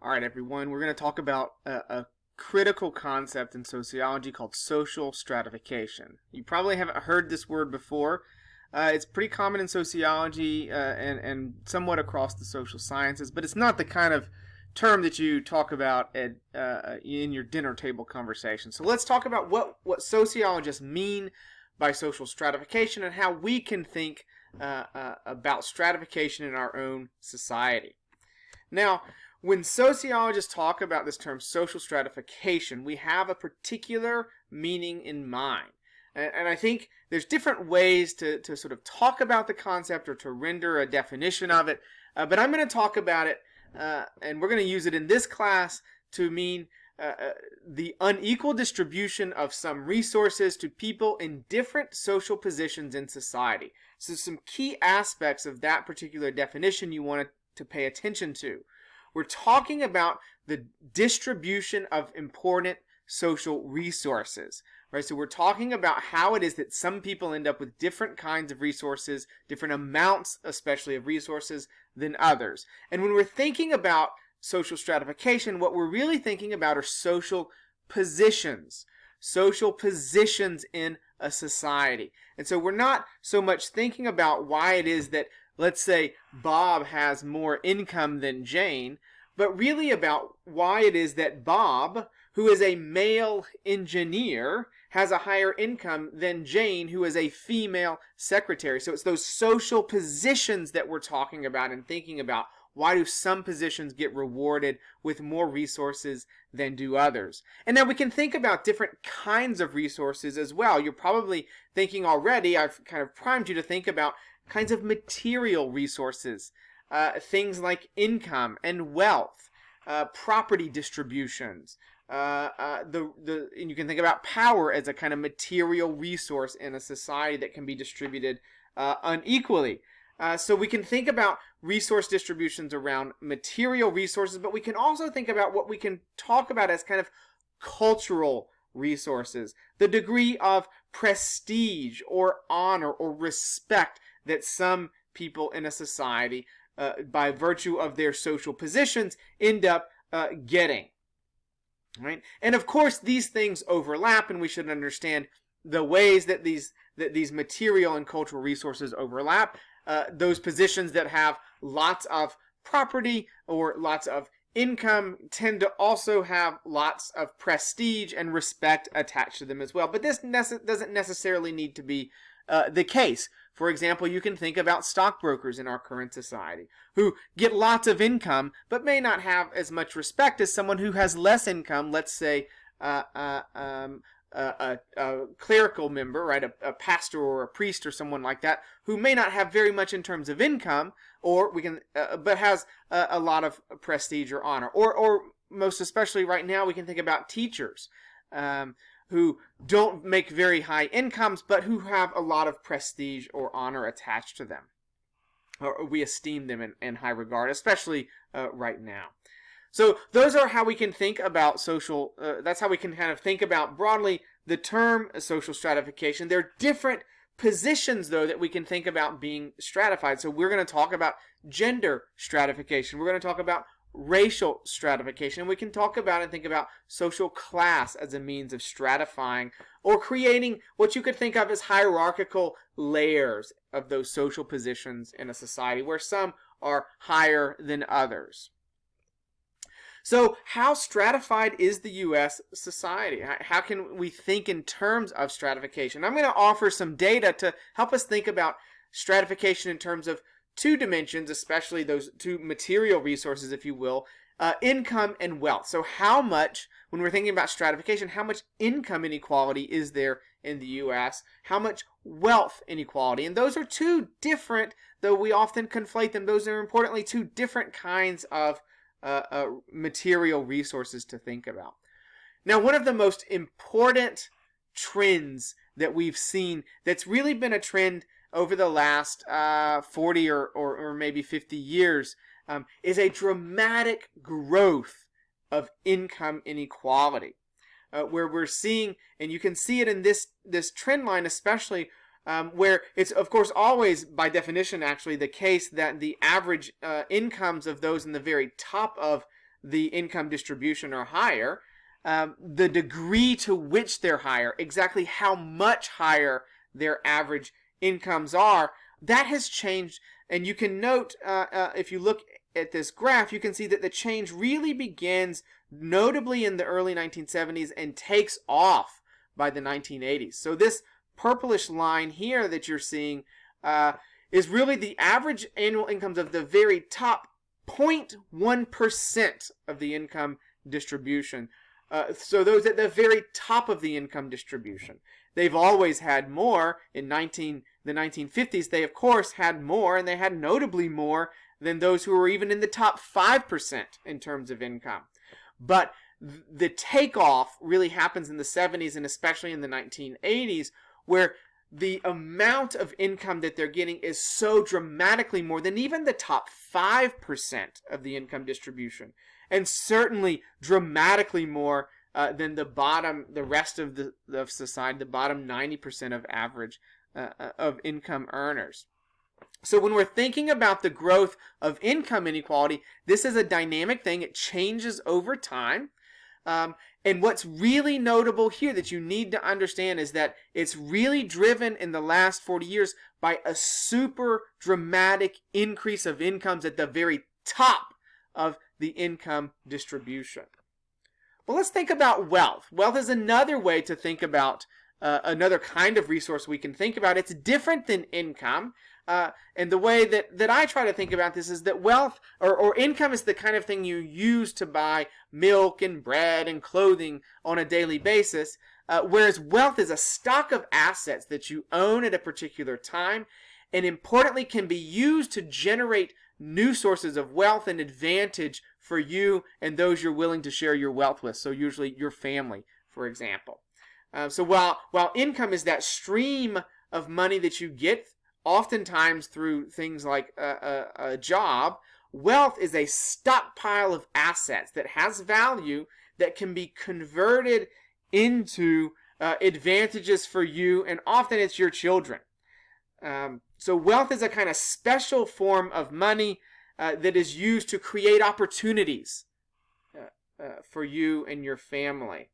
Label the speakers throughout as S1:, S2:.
S1: All right, everyone, we're going to talk about a critical concept in sociology called social stratification. You probably haven't heard this word before. It's pretty common in sociology and somewhat across the social sciences, but it's not the kind of term that you talk about in your dinner table conversation. So let's talk about what sociologists mean by social stratification and how we can think about stratification in our own society. Now, when sociologists talk about this term social stratification, we have a particular meaning in mind. And I think there's different ways to sort of talk about the concept or to render a definition of it. But I'm going to talk about it, and we're going to use it in this class to mean the unequal distribution of some resources to people in different social positions in society. So some key aspects of that particular definition you want to pay attention to. We're talking about the distribution of important social resources, right? So we're talking about how it is that some people end up with different kinds of resources, different amounts, especially of resources, than others. And when we're thinking about social stratification, what we're really thinking about are social positions in a society. And so we're not so much thinking about why it is that, let's say, Bob has more income than Jane, but really about why it is that Bob, who is a male engineer, has a higher income than Jane, who is a female secretary. So it's those social positions that we're talking about and thinking about. Why do some positions get rewarded with more resources than do others? And now we can think about different kinds of resources as well. You're probably thinking already, I've kind of primed you to think about kinds of material resources, things like income and wealth, property distributions. And you can think about power as a kind of material resource in a society that can be distributed unequally. So we can think about resource distributions around material resources, but we can also think about what we can talk about as kind of cultural resources, the degree of prestige or honor or respect that some people in a society, by virtue of their social positions, end up getting. Right? And of course, these things overlap, and we should understand the ways that these material and cultural resources overlap. Those positions that have lots of property or lots of income tend to also have lots of prestige and respect attached to them as well. But this doesn't necessarily need to be the case. For example, you can think about stockbrokers in our current society who get lots of income but may not have as much respect as someone who has less income, let's say a clerical member, right, a pastor or a priest or someone like that, who may not have very much in terms of income, or but has a lot of prestige or honor. Or most especially right now, we can think about teachers who don't make very high incomes, but who have a lot of prestige or honor attached to them. Or we esteem them in high regard, especially right now. So those are how we can think about social, that's how we can kind of think about broadly the term social stratification. There are different positions, though, that we can think about being stratified. So we're going to talk about gender stratification. We're going to talk about racial stratification. We can talk about and think about social class as a means of stratifying or creating what you could think of as hierarchical layers of those social positions in a society where some are higher than others. So how stratified is the U.S. society? How can we think in terms of stratification? I'm going to offer some data to help us think about stratification in terms of two dimensions, especially those two material resources, if you will, income and wealth. So how much, when we're thinking about stratification, how much income inequality is there in the U.S.? How much wealth inequality? And those are two different, though we often conflate them, those are importantly two different kinds of material resources to think about. Now, one of the most important trends that we've seen that's really been a trend over the last 40 or maybe 50 years is a dramatic growth of income inequality, where we're seeing, and you can see it in this trend line especially, where it's, of course, always, by definition, actually, the case that the average incomes of those in the very top of the income distribution are higher, the degree to which they're higher, exactly how much higher their average incomes are, that has changed. And you can note, if you look at this graph, you can see that the change really begins notably in the early 1970s and takes off by the 1980s. So this purplish line here that you're seeing is really the average annual incomes of the very top 0.1% of the income distribution. So those at the very top of the income distribution. They've always had more. In the 1950s, they of course had more, and they had notably more than those who were even in the top 5% in terms of income. But the takeoff really happens in the 70s and especially in the 1980s, where the amount of income that they're getting is so dramatically more than even the top 5% of the income distribution, and certainly dramatically more than the rest of society, the bottom 90% of average of income earners. So when we're thinking about the growth of income inequality, this is a dynamic thing. It changes over time. And what's really notable here that you need to understand is that it's really driven in the last 40 years by a super dramatic increase of incomes at the very top of the income distribution. Well, let's think about wealth. Wealth is another way to think about another kind of resource we can think about. It's different than income. And the way that I try to think about this is that wealth or income is the kind of thing you use to buy milk and bread and clothing on a daily basis, whereas wealth is a stock of assets that you own at a particular time and importantly can be used to generate new sources of wealth and advantage for you and those you're willing to share your wealth with, so usually your family, for example. So while income is that stream of money that you get oftentimes through things like a job, wealth is a stockpile of assets that has value that can be converted into advantages for you, and often it's your children. So wealth is a kind of special form of money that is used to create opportunities for you and your family.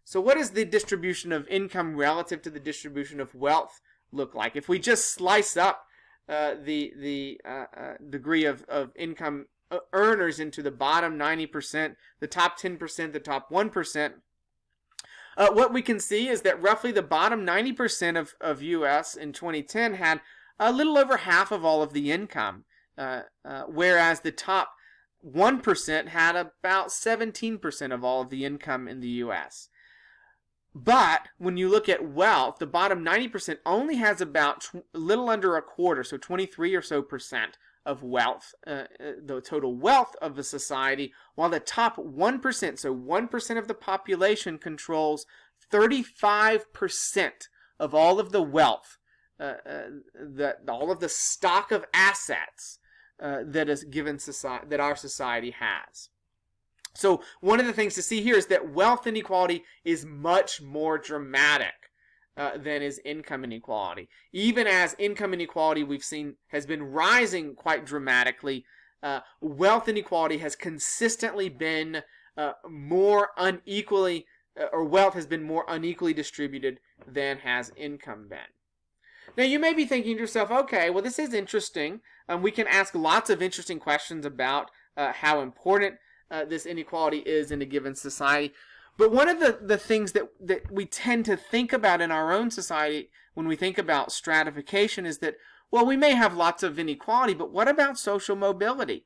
S1: So what does the distribution of income relative to the distribution of wealth look like? If we just slice up the degree of income earners into the bottom 90%, the top 10%, the top 1%, what we can see is that roughly the bottom 90% of U.S. in 2010 had a little over half of all of the income, whereas the top 1% had about 17% of all of the income in the U.S. But when you look at wealth, the bottom 90% only has about a little under a quarter, so 23 or so percent of wealth, the total wealth of a society, while the top 1%, so 1% of the population, controls 35% of all of the wealth, all of the stock of assets that is given society, that our society has. So one of the things to see here is that wealth inequality is much more dramatic than is income inequality. Even as income inequality we've seen has been rising quite dramatically, wealth inequality has consistently been more unequally, or wealth has been more unequally distributed than has income been. Now you may be thinking to yourself, okay, well this is interesting. We can ask lots of interesting questions about how important this inequality is in a given society. But one of the things that we tend to think about in our own society when we think about stratification is that, well, we may have lots of inequality, but what about social mobility?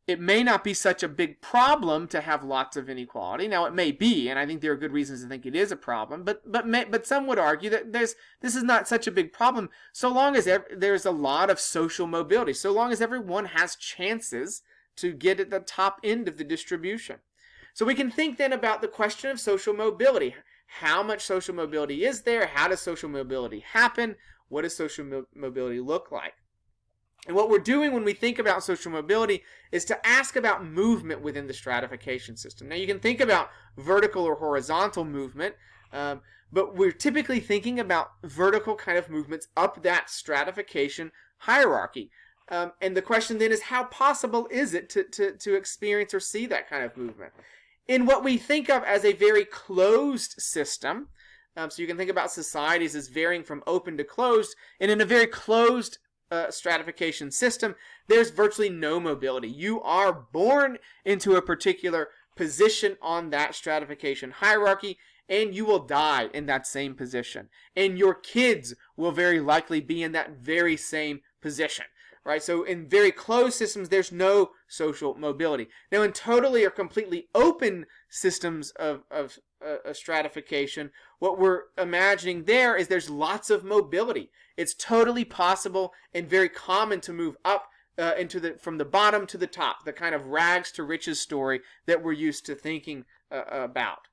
S1: It may not be such a big problem to have lots of inequality. Now, it may be, and I think there are good reasons to think it is a problem, but some would argue that this is not such a big problem so long as there's a lot of social mobility, so long as everyone has chances to get at the top end of the distribution. So we can think then about the question of social mobility. How much social mobility is there? How does social mobility happen? What does social mobility look like? And what we're doing when we think about social mobility is to ask about movement within the stratification system. Now you can think about vertical or horizontal movement, but we're typically thinking about vertical kind of movements up that stratification hierarchy. And the question then is, how possible is it to experience or see that kind of movement? In what we think of as a very closed system, so you can think about societies as varying from open to closed, and in a very closed stratification system, there's virtually no mobility. You are born into a particular position on that stratification hierarchy, and you will die in that same position. And your kids will very likely be in that very same position. Right? So in very closed systems, there's no social mobility. Now, in totally or completely open systems of stratification, what we're imagining there is there's lots of mobility. It's totally possible and very common to move up from the bottom to the top, the kind of rags to riches story that we're used to thinking about.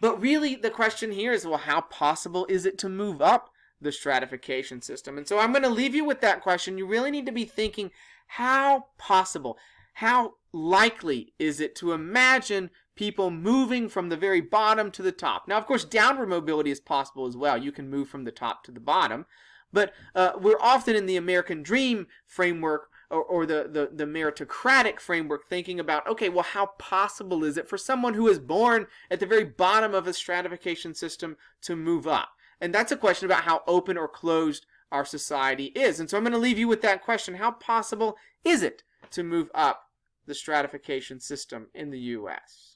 S1: But really, the question here is, well, how possible is it to move up the stratification system? And so I'm going to leave you with that question. You really need to be thinking, how possible, how likely is it to imagine people moving from the very bottom to the top? Now, of course, downward mobility is possible as well. You can move from the top to the bottom. But we're often in the American dream framework or the meritocratic framework thinking about, okay, well, how possible is it for someone who is born at the very bottom of a stratification system to move up? And that's a question about how open or closed our society is. And so I'm going to leave you with that question. How possible is it to move up the stratification system in the U.S.?